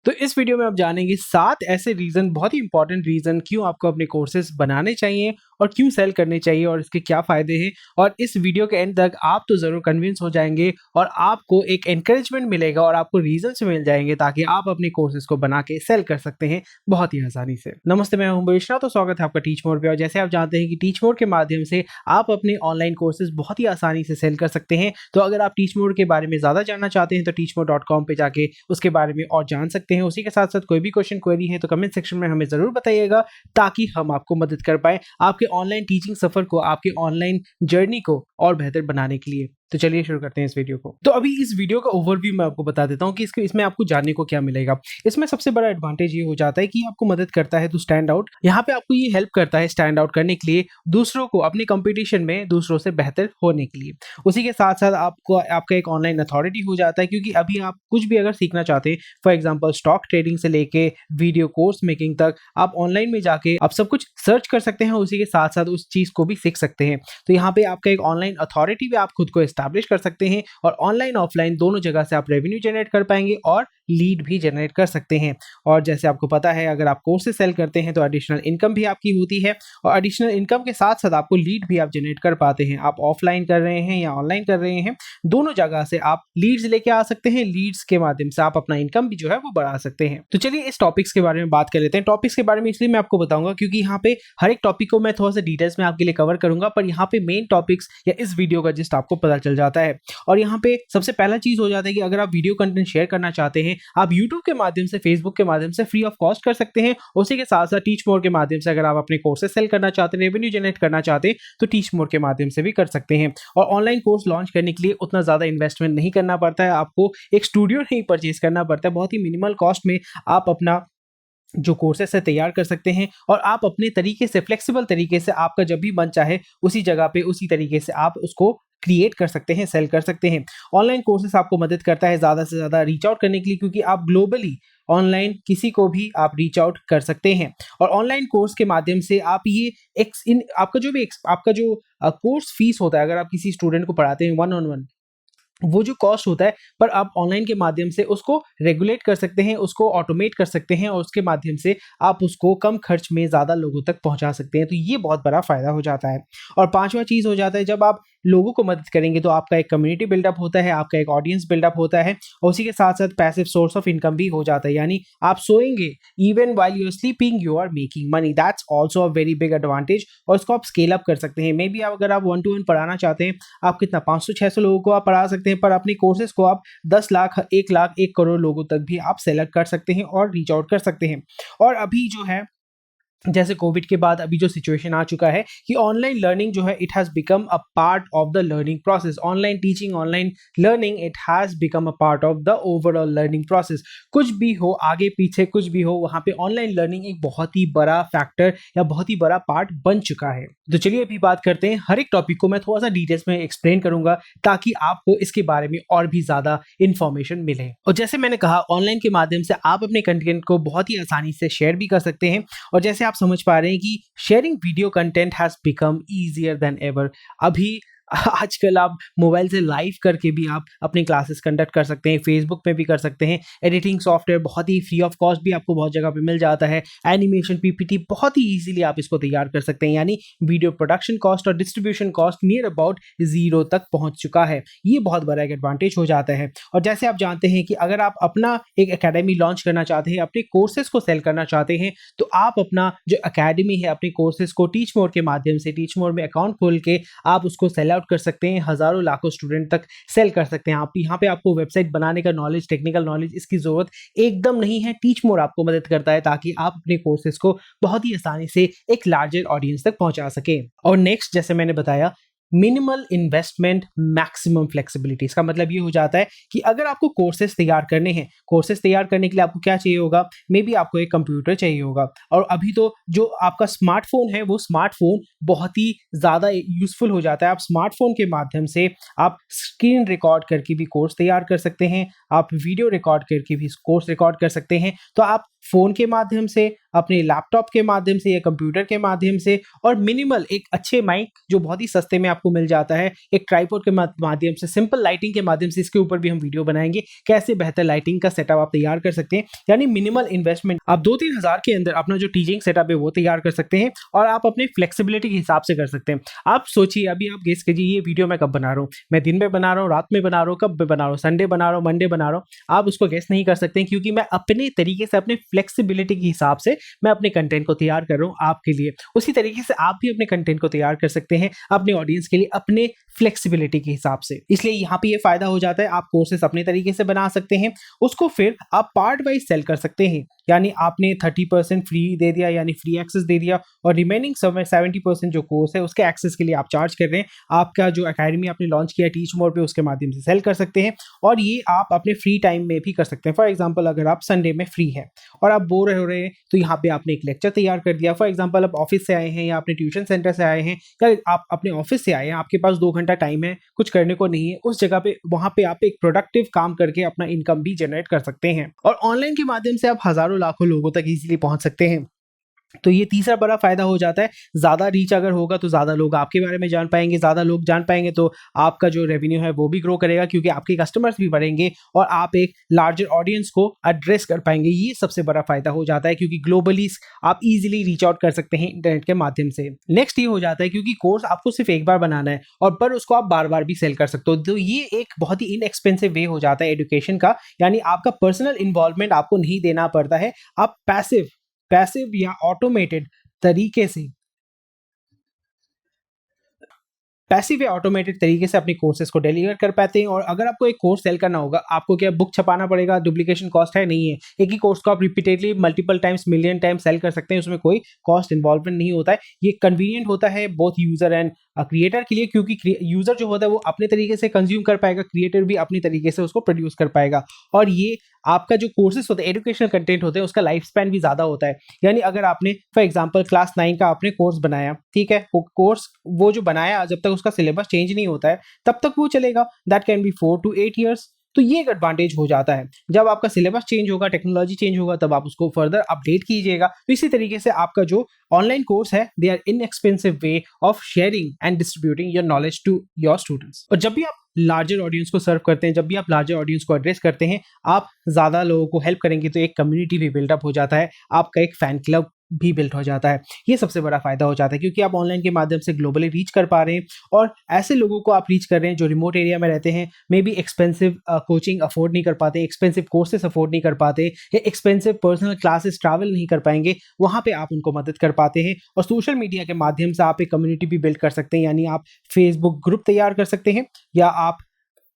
तो इस वीडियो में आप जानेंगे 7 ऐसे रीज़न, बहुत ही इंपॉर्टेंट रीज़न क्यों आपको अपने कोर्सेज़ बनाने चाहिए और क्यों सेल करने चाहिए और इसके क्या फ़ायदे हैं। और इस वीडियो के एंड तक आप तो ज़रूर कन्विंस हो जाएँगे और आपको एक एनकरेजमेंट मिलेगा और आपको रीज़न्स मिल जाएँगे ताकि आप अपने कोर्सेज़ को बना के सेल कर सकते हैं बहुत ही आसानी से। नमस्ते, मैं हूं वैष्णव, तो स्वागत है आपका टीच मोर पे। और जैसे आप जानते हैं कि टीच मोर के माध्यम से आप अपने ऑनलाइन कोर्सेज़ बहुत ही आसानी से सेल कर सकते हैं। तो अगर आप टीच मोर के बारे में ज़्यादा जानना चाहते हैं तो teachmore.com पे जाके उसके बारे में और जान सकते हैं। उसी के साथ-साथ कोई भी क्वेश्चन क्वेरी है तो कमेंट सेक्शन में हमें ज़रूर बताइएगा ताकि हम आपको मदद कर पाएँ आपके ऑनलाइन टीचिंग सफ़र को, आपके ऑनलाइन जर्नी को और बेहतर बनाने के लिए। तो चलिए शुरू करते हैं इस वीडियो को। तो अभी इस वीडियो का ओवरव्यू मैं आपको बता देता हूँ कि इसमें आपको जानने को क्या मिलेगा। इसमें सबसे बड़ा एडवांटेज ये हो जाता है कि आपको मदद करता है टू स्टैंड आउट। यहाँ पे आपको ये हेल्प करता है स्टैंड आउट करने के लिए, दूसरों को अपने कंपटीशन में दूसरों से बेहतर होने के लिए। उसी के साथ-साथ आपको आपका एक ऑनलाइन अथॉरिटी हो जाता है, क्योंकि अभी आप कुछ भी अगर सीखना चाहते हैं, फॉर एग्जांपल स्टॉक ट्रेडिंग से लेके वीडियो कोर्स मेकिंग तक, आप ऑनलाइन में जाके आप सब कुछ सर्च कर सकते हैं, उसी के साथ-साथ उस चीज़ को भी सीख सकते हैं। तो यहाँ पे आपका एक ऑनलाइन अथॉरिटी भी आप खुद को एस्टैब्लिश कर सकते हैं और ऑनलाइन ऑफलाइन दोनों जगह से आप रेवेन्यू जनरेट कर पाएंगे और लीड भी जनरेट कर सकते हैं। और जैसे आपको पता है, अगर आप कोर्सेज सेल करते हैं तो एडिशनल इनकम भी आपकी होती है और एडिशनल इनकम के साथ साथ आपको लीड भी आप जनरेट कर पाते हैं। आप ऑफलाइन कर रहे हैं या ऑनलाइन कर रहे हैं, दोनों जगह से आप लीड्स लेके आ सकते हैं। लीड्स के माध्यम से आप अपना इनकम भी जो है वो बढ़ा सकते हैं। तो चलिए इस टॉपिक्स के बारे में बात कर लेते हैं। टॉपिक्स के बारे में इसलिए मैं आपको बताऊंगा क्योंकि यहाँ पे हर एक टॉपिक को मैं थोड़ा सा डिटेल्स में आपके लिए कवर करूंगा, पर यहाँ पे मेन टॉपिक्स या इस वीडियो का जिस्ट आपको पता चल जाता है। और यहाँ पे सबसे पहला चीज हो जाता है कि अगर आप वीडियो कंटेंट शेयर करना चाहते हैं, आप यूट्यूब के माध्यम से, फेसबुक के माध्यम से फ्री ऑफ कॉस्ट कर सकते हैं। उसी के साथ साथ टीच मोर के माध्यम से अगर आप अपने कोर्सेज सेल करना चाहते हैं, रेवेन्यू जनरेट करना चाहते हैं, तो टीच मोर के माध्यम से भी कर सकते हैं। और ऑनलाइन कोर्स लॉन्च करने के लिए उतना ज्यादा इन्वेस्टमेंट नहीं करना पड़ता है, आपको एक स्टूडियो नहीं परचेज करना पड़ता है। बहुत ही मिनिमल कॉस्ट में आप अपना जो कोर्सेस है तैयार कर सकते हैं और आप अपने तरीके से, फ्लेक्सिबल तरीके से, आपका जब भी मन चाहे उसी जगह पे उसी तरीके से आप उसको क्रिएट कर सकते हैं, सेल कर सकते हैं। ऑनलाइन कोर्सेस आपको मदद करता है ज़्यादा से ज़्यादा रीच आउट करने के लिए, क्योंकि आप ग्लोबली ऑनलाइन किसी को भी आप रीच आउट कर सकते हैं। और ऑनलाइन कोर्स के माध्यम से आप ये आपका जो कोर्स फीस होता है, अगर आप किसी स्टूडेंट को पढ़ाते हैं वन ऑन वन, वो जो कॉस्ट होता है, पर आप ऑनलाइन के माध्यम से उसको रेगुलेट कर सकते हैं, उसको ऑटोमेट कर सकते हैं और उसके माध्यम से आप उसको कम खर्च में ज़्यादा लोगों तक पहुंचा सकते हैं। तो ये बहुत बड़ा फ़ायदा हो जाता है। और पांचवा चीज़ हो जाता है, जब आप लोगों को मदद करेंगे तो आपका एक कम्युनिटी बिल्डअप होता है, आपका एक ऑडियंस बिल्डअप होता है और उसी के साथ साथ पैसिव सोर्स ऑफ इनकम भी हो जाता है। यानी आप सोएंगे, even while you are sleeping you are making money. That's also a very big advantage. और इसको आप स्केल अप कर सकते हैं। मे बी अगर आप 1-to-1 पढ़ाना चाहते हैं, आप कितना 500-600 लोगों को आप पढ़ा सकते हैं, पर अपने कोर्सेज को आप 10 लाख, 1 लाख, 1 करोड़ लोगों तक भी आप सेलेक्ट कर सकते हैं और रीच आउट कर सकते हैं। और अभी जो है, जैसे कोविड के बाद अभी जो सिचुएशन आ चुका है कि ऑनलाइन लर्निंग जो है, it has become a part of the learning process. Online teaching, online learning, it has become a part of the overall learning process. कुछ भी हो, आगे पीछे कुछ भी हो, वहाँ पे ऑनलाइन लर्निंग एक बहुत ही बड़ा फैक्टर या बहुत ही बड़ा पार्ट बन चुका है। तो चलिए अभी बात करते हैं, हर एक टॉपिक को मैं थोड़ा सा डिटेल्स में एक्सप्लेन करूंगा ताकि आपको इसके बारे में और भी ज़्यादा इन्फॉर्मेशन मिले। और जैसे मैंने कहा, ऑनलाइन के माध्यम से आप अपने कंटेंट को बहुत ही आसानी से शेयर भी कर सकते हैं। और जैसे आप समझ पा रहे हैं कि sharing video content has become easier than ever. अभी आजकल आप मोबाइल से लाइव करके भी आप अपनी क्लासेस कंडक्ट कर सकते हैं, फेसबुक पे भी कर सकते हैं। एडिटिंग सॉफ्टवेयर बहुत ही फ्री ऑफ कॉस्ट भी आपको बहुत जगह पे मिल जाता है। एनिमेशन, पीपीटी बहुत ही इजीली आप इसको तैयार कर सकते हैं। यानी वीडियो प्रोडक्शन कॉस्ट और distribution cost near about zero तक पहुंच चुका है। ये बहुत बड़ा एक एडवांटेज हो जाता है। और जैसे आप जानते हैं कि अगर आप अपना एक एकेडमी लॉन्च करना चाहते हैं, अपने कोर्सेज को सेल करना चाहते हैं, तो आप अपना जो एकेडमी है, अपने कोर्सेज को टीच मोर के माध्यम से, टीच मोर में अकाउंट खोल के आप उसको सेल कर सकते हैं। हजारों लाखों स्टूडेंट तक सेल कर सकते हैं। आप यहाँ पे आपको वेबसाइट बनाने का नॉलेज, टेक्निकल नॉलेज, इसकी जरूरत एकदम नहीं है। टीच मोर आपको मदद करता है ताकि आप अपने कोर्सेज को बहुत ही आसानी से एक लार्जर ऑडियंस तक पहुंचा सके। और नेक्स्ट, जैसे मैंने बताया, मिनिमल इन्वेस्टमेंट, मैक्सिमम फ्लेक्सिबिलिटी। इसका मतलब ये हो जाता है कि अगर आपको कोर्सेज तैयार करने हैं, कोर्सेज तैयार करने के लिए आपको क्या चाहिए होगा, मे बी आपको एक कंप्यूटर चाहिए होगा। और अभी तो जो आपका स्मार्टफोन है, वो स्मार्टफोन बहुत ही ज़्यादा यूजफुल हो जाता है। आप स्मार्टफोन के माध्यम से आप स्क्रीन रिकॉर्ड करके भी कोर्स तैयार कर सकते हैं, आप वीडियो रिकॉर्ड करके भी कोर्स रिकॉर्ड कर सकते हैं। तो आप फ़ोन के माध्यम से, अपने लैपटॉप के माध्यम से या कंप्यूटर के माध्यम से, और मिनिमल एक अच्छे माइक जो बहुत ही सस्ते में आपको मिल जाता है, एक ट्राइपॉड के माध्यम से, सिंपल लाइटिंग के माध्यम से, इसके ऊपर भी हम वीडियो बनाएंगे कैसे बेहतर लाइटिंग का सेटअप आप तैयार कर सकते हैं। यानी मिनिमल इन्वेस्टमेंट आप 2-3 हज़ार के अंदर अपना जो टीचिंग सेटअप है वो तैयार कर सकते हैं, और आप अपने फ्लेक्सिबिलिटी के हिसाब से कर सकते हैं। आप सोचिए, अभी आप गेस कीजिए ये वीडियो मैं कब बना रहा हूँ, मैं दिन में बना रहा हूँ, रात में बना रहा हूँ, कब बना रहा हूँ, संडे बना रहा हूँ, मंडे बना रहा हूँ, आप उसको गेस नहीं कर सकते, क्योंकि मैं अपने तरीके से, अपने फ्लेक्सिबिलिटी के हिसाब से मैं अपने कंटेंट को तैयार कर रहा हूँ आपके लिए। उसी तरीके से आप भी अपने कंटेंट को तैयार कर सकते हैं अपने ऑडियंस के लिए अपने फ्लेक्सिबिलिटी के हिसाब से। इसलिए यहाँ पे ये फायदा हो जाता है, आप कोर्सेस अपने तरीके से बना सकते हैं, उसको फिर आप पार्ट वाइज सेल कर सकते हैं। यानी आपने 30% फ्री दे दिया, यानी फ्री एक्सेस दे दिया, और रिमेनिंग 70% जो कोर्स है उसके एक्सेस के लिए आप चार्ज कर रहे हैं। आपका जो एकेडमी आपने लॉन्च किया टीच मोर पे, उसके माध्यम से सेल कर सकते हैं, और ये आप अपने फ्री टाइम में भी कर सकते हैं। फॉर एग्जांपल, अगर आप संडे में फ्री हैं और आप बोर हो रहे हैं, तो यहाँ पे आपने एक लेक्चर तैयार कर दिया। फॉर एग्जांपल, आप ऑफिस से आए हैं या अपने ट्यूशन सेंटर से आए हैं, या आप अपने ऑफिस से आए हैं, आपके पास 2 घंटा टाइम है, कुछ करने को नहीं है, उस जगह पे वहां पे आप एक प्रोडक्टिव काम करके अपना इनकम भी जनरेट कर सकते हैं, और ऑनलाइन के माध्यम से आप हजारों लाखों लोगों तक इजीली पहुंच सकते हैं। तो ये तीसरा बड़ा फायदा हो जाता है। ज़्यादा रीच अगर होगा तो ज़्यादा लोग आपके बारे में जान पाएंगे, ज़्यादा लोग जान पाएंगे तो आपका जो रेवेन्यू है वो भी ग्रो करेगा, क्योंकि आपके कस्टमर्स भी बढ़ेंगे और आप एक लार्जर ऑडियंस को एड्रेस कर पाएंगे। ये सबसे बड़ा फायदा हो जाता है, क्योंकि ग्लोबली आप इजीली रीच आउट कर सकते हैं इंटरनेट के माध्यम से। नेक्स्ट ये हो जाता है, क्योंकि कोर्स आपको सिर्फ एक बार बनाना है और पर उसको आप बार बार भी सेल कर सकते हो, तो ये एक बहुत ही इनएक्सपेंसिव वे हो जाता है एजुकेशन का। यानी आपका पर्सनल इन्वॉल्वमेंट आपको नहीं देना पड़ता है, आप पैसिव या ऑटोमेटेड तरीके से पैसिव या ऑटोमेटेड तरीके से अपने कोर्सेज को डिलीवर कर पाते हैं। और अगर आपको एक कोर्स सेल करना होगा, आपको क्या बुक छपाना पड़ेगा, डुप्लीकेशन कॉस्ट है नहीं है, एक ही कोर्स को आप repeatedly multiple times, million times sell कर सकते हैं, उसमें कोई कॉस्ट इन्वॉल्वमेंट नहीं होता है। ये कन्वीनियंट होता है बोथ यूजर एंड क्रिएटर के लिए, क्योंकि यूजर जो होता है वो अपने तरीके से कंज्यूम कर पाएगा, क्रिएटर भी अपनी तरीके से उसको प्रोड्यूस कर पाएगा। और ये आपका जो कोर्सेज होते हैं, एजुकेशनल कंटेंट होते हैं, उसका लाइफ स्पैन भी ज्यादा होता है। यानी अगर आपने फॉर एग्जांपल क्लास 9 का आपने कोर्स बनाया, ठीक है, वो कोर्स वो जो बनाया जब तक उसका सिलेबस चेंज नहीं होता है तब तक वो चलेगा, that can be 4 to 8 years। तो ये एक एडवांटेज हो जाता है। जब आपका सिलेबस चेंज होगा, टेक्नोलॉजी चेंज होगा, तब आप उसको फर्दर अपडेट कीजिएगा। तो इसी तरीके से आपका जो ऑनलाइन कोर्स है, they are inexpensive way of sharing and distributing your knowledge to your students. और जब भी आप लार्जर ऑडियंस को सर्व करते हैं, जब भी आप लार्जर ऑडियंस को एड्रेस करते हैं, आप ज्यादा लोगों को हेल्प करेंगे, तो एक कम्युनिटी भी बिल्डअप हो जाता है, आपका एक फैन क्लब भी बिल्ड हो जाता है। ये सबसे बड़ा फायदा हो जाता है, क्योंकि आप ऑनलाइन के माध्यम से ग्लोबली रीच कर पा रहे हैं, और ऐसे लोगों को आप रीच कर रहे हैं जो रिमोट एरिया में रहते हैं, may be expensive coaching afford नहीं कर पाते, एक्सपेंसिव कोर्सेस अफोर्ड नहीं कर पाते, या एक्सपेंसिव पर्सनल क्लासेस ट्रैवल नहीं कर पाएंगे, वहां पे आप उनको मदद कर पाते हैं। और सोशल मीडिया के माध्यम से आप एक कम्युनिटी भी बिल्ड कर सकते हैं। यानी आप फेसबुक ग्रुप तैयार कर सकते हैं, या आप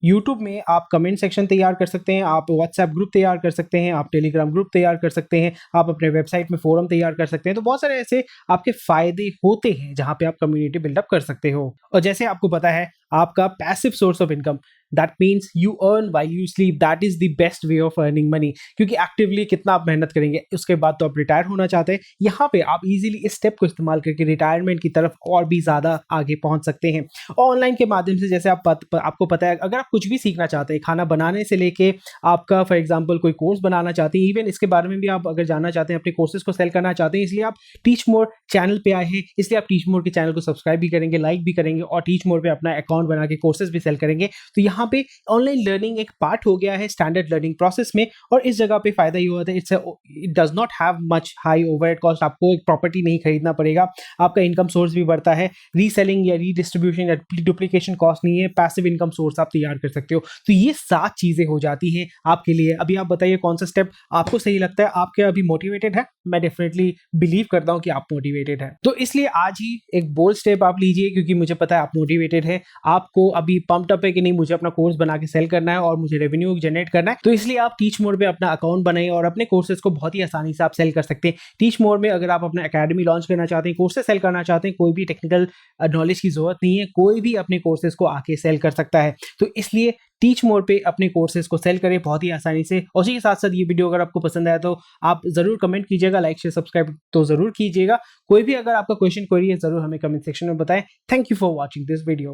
यूट्यूब में आप कमेंट सेक्शन तैयार कर सकते हैं, आप व्हाट्सएप ग्रुप तैयार कर सकते हैं, आप टेलीग्राम ग्रुप तैयार कर सकते हैं, आप अपने वेबसाइट में फोरम तैयार कर सकते हैं। तो बहुत सारे ऐसे आपके फायदे होते हैं जहां पे आप कम्युनिटी बिल्डअप कर सकते हो। और जैसे आपको पता है, आपका passive source of income, that means you earn while you sleep, that is the best way of earning money. क्योंकि एक्टिवली कितना आप मेहनत करेंगे, उसके बाद तो आप रिटायर होना चाहते हैं, यहाँ पे आप इजीली इस स्टेप को इस्तेमाल करके रिटायरमेंट की तरफ और भी ज्यादा आगे पहुंच सकते हैं। ऑनलाइन के माध्यम से, जैसे आपको पता है, अगर आप कुछ भी सीखना चाहते हैं, खाना बनाने से लेके आपका फॉर एग्जाम्पल कोई कोर्स बनाना चाहते हैं, इवन इसके बारे में भी आप अगर जानना चाहते हैं, अपने कोर्सेज को सेल करना चाहते हैं, इसलिए आप टीच मोर चैनल पे आए हैं, इसलिए आप टीच मोर के चैनल को सब्सक्राइब भी करेंगे, लाइक भी करेंगे, और टीच मोर पे अपना अकाउंट बना के कोर्सेज भी सेल करेंगे। तो यहाँ पे ऑनलाइन लर्निंग एक पार्ट हो गया है स्टैंडर्ड लर्निंग प्रोसेस में। और इस जगह पे फायदा ये होता है, it does not have much high overhead cost, आपको एक प्रॉपर्टी नहीं खरीदना पड़ेगा, आपका इनकम सोर्स भी बढ़ता है, रीसेलिंग या रीडिस्ट्रीब्यूशन या डुप्लीकेशन कॉस्ट नहीं है, पैसिव इनकम सोर्स आप तैयार कर सकते हो। तो ये 7 चीजें हो जाती हैं आपके लिए। अभी आप बताइए कौन सा स्टेप आपको सही लगता है, आप क्या अभी मोटिवेटेड है? मैं डेफिनेटली बिलीव करता हूं कि आप मोटिवेटेड है, तो इसलिए आज ही एक बोल्ड स्टेप आप लीजिए, क्योंकि मुझे पता है आप मोटिवेटेड है, आपको अभी पंप्ड अप है कि नहीं, मुझे अपना कोर्स बना के सेल करना है और मुझे रेवेन्यू जनरेट करना है। तो इसलिए आप टीच मोर पे अपना अकाउंट बनाइए और अपने कोर्सेज को बहुत ही आसानी से आप सेल कर सकते हैं। टीच मोर में अगर आप अपना एकेडमी लॉन्च करना चाहते हैं, कोर्सेज सेल करना चाहते हैं, कोई भी टेक्निकल नॉलेज की जरूरत नहीं है, कोई भी अपने कोर्सेज को आके सेल कर सकता है। तो इसलिए टीच मोर पे अपने कोर्सेज को सेल करें बहुत ही आसानी से। और उसी के साथ साथ ये वीडियो अगर आपको पसंद आया तो आप जरूर कमेंट कीजिएगा, लाइक शेयर सब्सक्राइब तो जरूर कीजिएगा। कोई भी अगर आपका क्वेश्चन क्वेरी है, जरूर हमें कमेंट सेक्शन में बताएं। Thank you for watching this video.